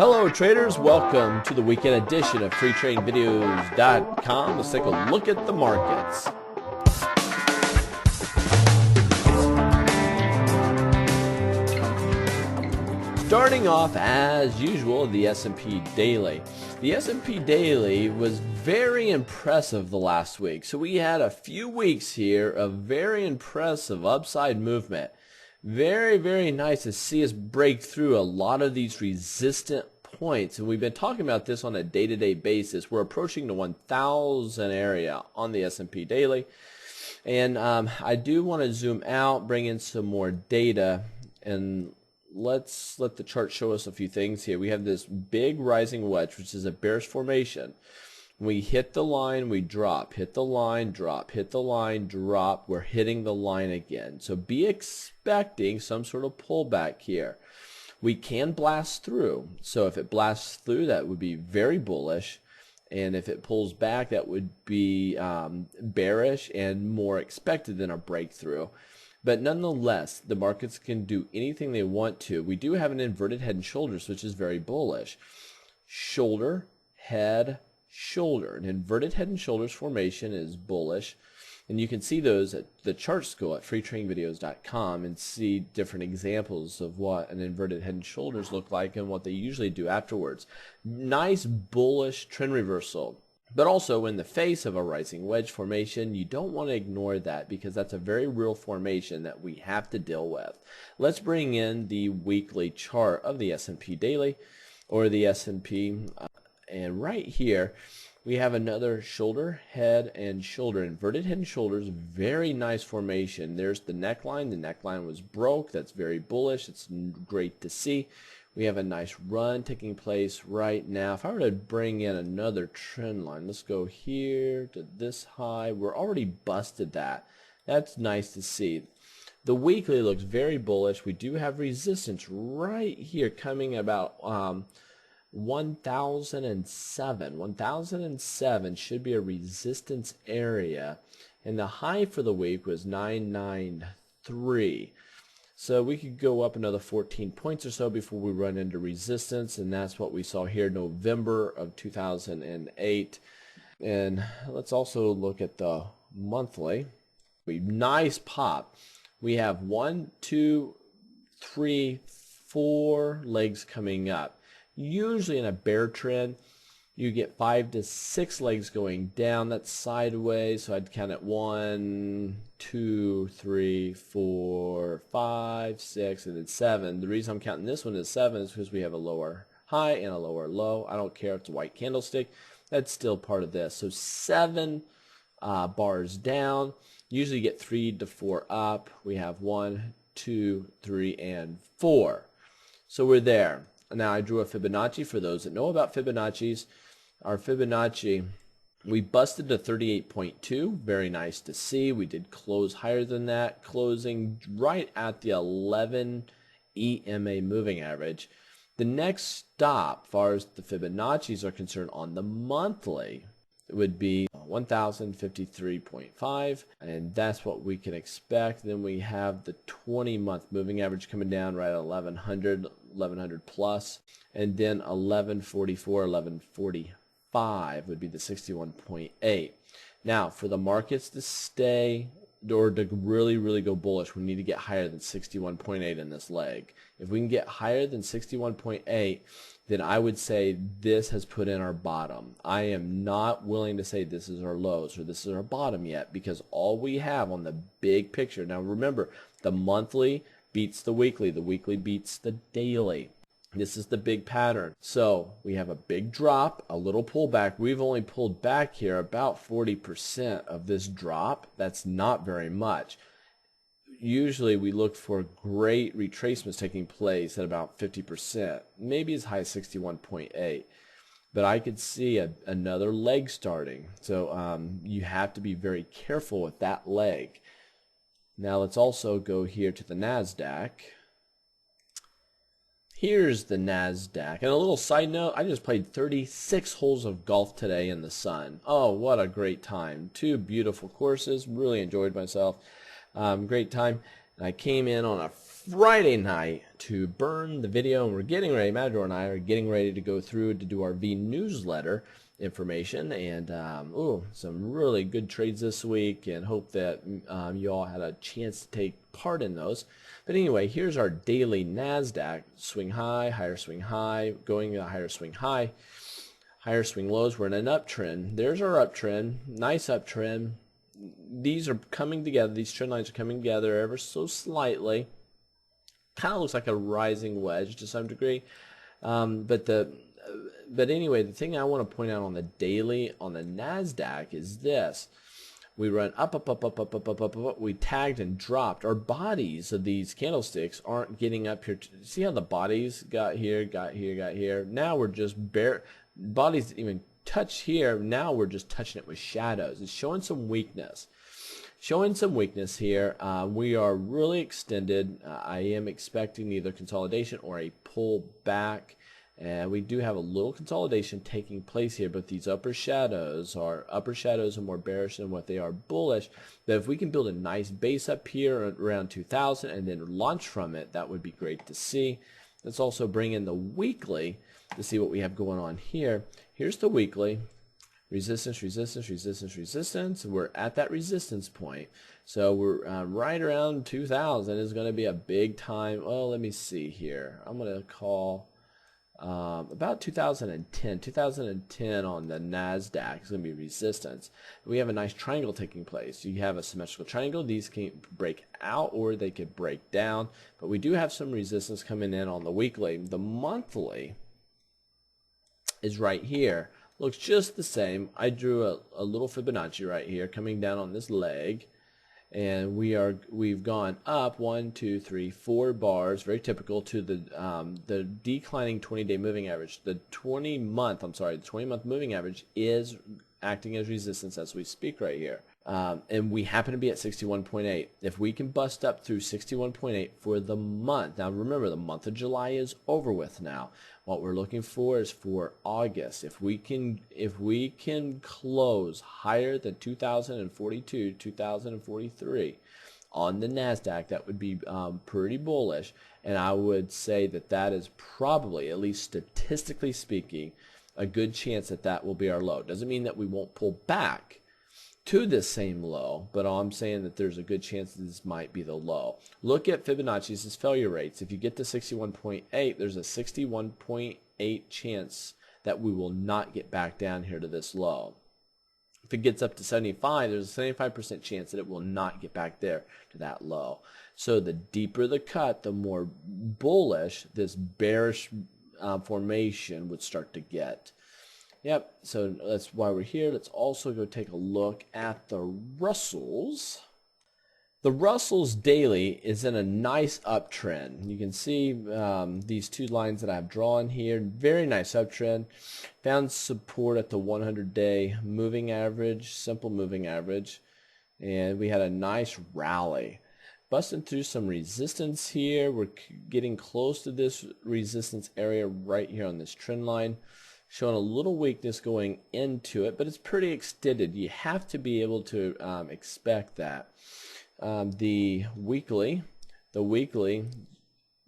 Hello traders, welcome to the weekend edition of freetradingvideos.com. Let's take a look at the markets. Starting off as usual, the S&P Daily. The S&P Daily was very impressive the last week. So we had a few weeks here of very impressive upside movement. Very, very nice to see us break through a lot of these resistant points. And we've been talking about this on a day-to-day basis. We're approaching the 1,000 area on the S&P Daily. And I do want to zoom out, bring in some more data, and let's let the chart show us a few things here. We have this big rising wedge, which is a bearish formation. We hit the line, we drop, hit the line, drop, hit the line, drop. We're hitting the line again. So be expecting some sort of pullback here. We can blast through. So if it blasts through, that would be very bullish. And if it pulls back, that would be bearish and more expected than a breakthrough. But nonetheless, the markets can do anything they want to. We do have an inverted head and shoulders, which is very bullish. Shoulder, head, shoulder. An inverted head and shoulders formation is bullish, and you can see those at the chart school at freetradingvideos.com and see different examples of what an inverted head and shoulders look like and what they usually do afterwards. Nice bullish trend reversal, but also in the face of a rising wedge formation, you don't want to ignore that because that's a very real formation that we have to deal with. Let's bring in the weekly chart of the S&P Daily or the S&P. And right here, we have another shoulder, head, and shoulder. Inverted head and shoulders, very nice formation. There's the neckline. The neckline was broke. That's very bullish. It's great to see. We have a nice run taking place right now. If I were to bring in another trend line, let's go here to this high. We're already busted that. That's nice to see. The weekly looks very bullish. We do have resistance right here coming about 1007. 1007 should be a resistance area, and the high for the week was 993. So we could go up another 14 points or so before we run into resistance, and that's what we saw here November of 2008. And let's also look at the monthly. Nice pop. We have 1, 2, 3, 4 legs coming up. Usually in a bear trend, you get 5 to 6 legs going down. That's sideways. So I'd count it 1, 2, 3, 4, 5, 6, and then 7. The reason I'm counting this one as 7 is because we have a lower high and a lower low. I don't care if it's a white candlestick. That's still part of this. So 7 bars down. Usually you get 3 to 4 up. We have 1, 2, 3, and 4. So we're there. Now I drew a Fibonacci for those that know about Fibonacci's. Our Fibonacci, we busted to 38.2. Very nice to see. We did close higher than that, closing right at the 11 EMA moving average. The next stop, as far as the Fibonacci's are concerned, on the monthly would be 1053.5, and that's what we can expect. Then we have the 20-month moving average coming down right at 1100 plus, and then 1144, 1145 would be the 61.8. Now for the markets to stay or to really go bullish, we need to get higher than 61.8 in this leg. If we can get higher than 61.8, then I would say this has put in our bottom. I am not willing to say this is our lows or this is our bottom yet, because all we have on the big picture, now remember, the monthly beats the weekly beats the daily. This is the big pattern. So we have a big drop, a little pullback. We've only pulled back here about 40% of this drop. That's not very much. Usually we look for great retracements taking place at about 50%, maybe as high as 61.8. But I could see another leg starting. So you have to be very careful with that leg. Now let's also go here to the Nasdaq. Here's the Nasdaq. And a little side note, I just played 36 holes of golf today in the sun. Oh, what a great time. 2 beautiful courses. Really enjoyed myself. Great time. And I came in on a Friday night to burn the video, and we're getting ready. Matador and I are getting ready to go through to do our V newsletter information, and some really good trades this week, and hope that you all had a chance to take part in those. But anyway, here's our daily Nasdaq swing high, higher swing high, going a higher swing high, higher swing lows. We're in an uptrend. There's our uptrend, nice uptrend. These are coming together. These trend lines are coming together ever so slightly. Kind of looks like a rising wedge to some degree, but anyway, the thing I want to point out on the daily on the Nasdaq is this: we run up, up, up, up, up, up, up, up, up. We tagged and dropped. Our bodies of these candlesticks aren't getting up here. See how the bodies got here, got here, got here. Now we're just bare bodies didn't even touch here. Now we're just touching it with shadows. It's showing some weakness. Showing some weakness here. We are really extended. I am expecting either consolidation or a pull back, and we do have a little consolidation taking place here, but these upper shadows are more bearish than what they are bullish. But if we can build a nice base up here around 2000 and then launch from it, that would be great to see. Let's also bring in the weekly to see what we have going on here. Here's the weekly. Resistance, resistance, resistance, resistance. We're at that resistance point. So we're right around 2000 is going to be a big time. Well, let me see here. I'm going to call about 2010. 2010 on the Nasdaq is going to be resistance. We have a nice triangle taking place. You have a symmetrical triangle. These can break out or they could break down. But we do have some resistance coming in on the weekly. The monthly is right here. Looks just the same. I drew a little Fibonacci right here coming down on this leg, and we've gone up 1, 2, 3, 4 bars, very typical, to the declining 20-day moving average. The 20-month moving average is acting as resistance as we speak right here. And we happen to be at 61.8. If we can bust up through 61.8 for the month, now remember the month of July is over with now. What we're looking for is for August. If we can close higher than 2042, 2043 on the Nasdaq, that would be pretty bullish, and I would say that is probably, at least statistically speaking, a good chance that will be our low. Doesn't mean that we won't pull back to this same low, but I'm saying that there's a good chance that this might be the low. Look at Fibonacci's failure rates. If you get to 61.8, there's a 61.8 chance that we will not get back down here to this low. If it gets up to 75, there's a 75% chance that it will not get back there to that low. So the deeper the cut, the more bullish this bearish formation would start to get. Yep, so that's why we're here. Let's also go take a look at the Russells. The Russells daily is in a nice uptrend. You can see these two lines that I've drawn here. Very nice uptrend. Found support at the 100-day moving average, simple moving average, and we had a nice rally. Busting through some resistance here. We're getting close to this resistance area right here on this trend line. Showing a little weakness going into it, but it's pretty extended. You have to be able to expect that. The weekly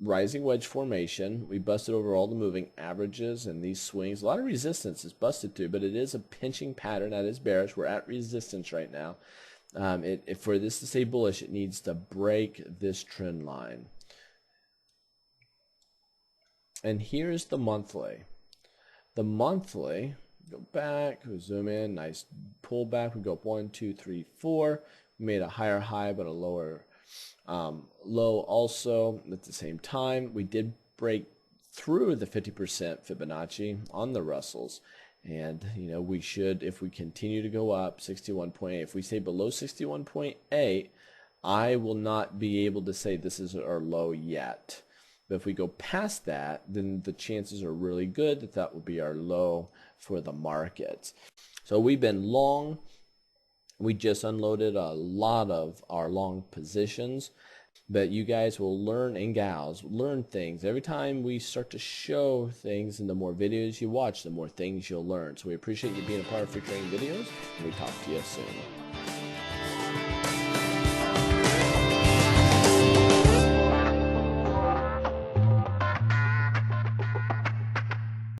rising wedge formation, we busted over all the moving averages and these swings. A lot of resistance is busted through, but it is a pinching pattern that is bearish. We're at resistance right now. For this to stay bullish, it needs to break this trend line. And here's the monthly. The monthly, go back, we zoom in, nice pullback. We go up 1, 2, 3, 4. We made a higher high, but a lower low also at the same time. We did break through the 50% Fibonacci on the Russells. And, we should, if we continue to go up 61.8, if we stay below 61.8, I will not be able to say this is our low yet. But if we go past that, then the chances are really good that will be our low for the markets. So we've been long. We just unloaded a lot of our long positions. But you guys will learn, and gals, learn things. Every time we start to show things and the more videos you watch, the more things you'll learn. So we appreciate you being a part of Free Trading Videos, and we talk to you soon.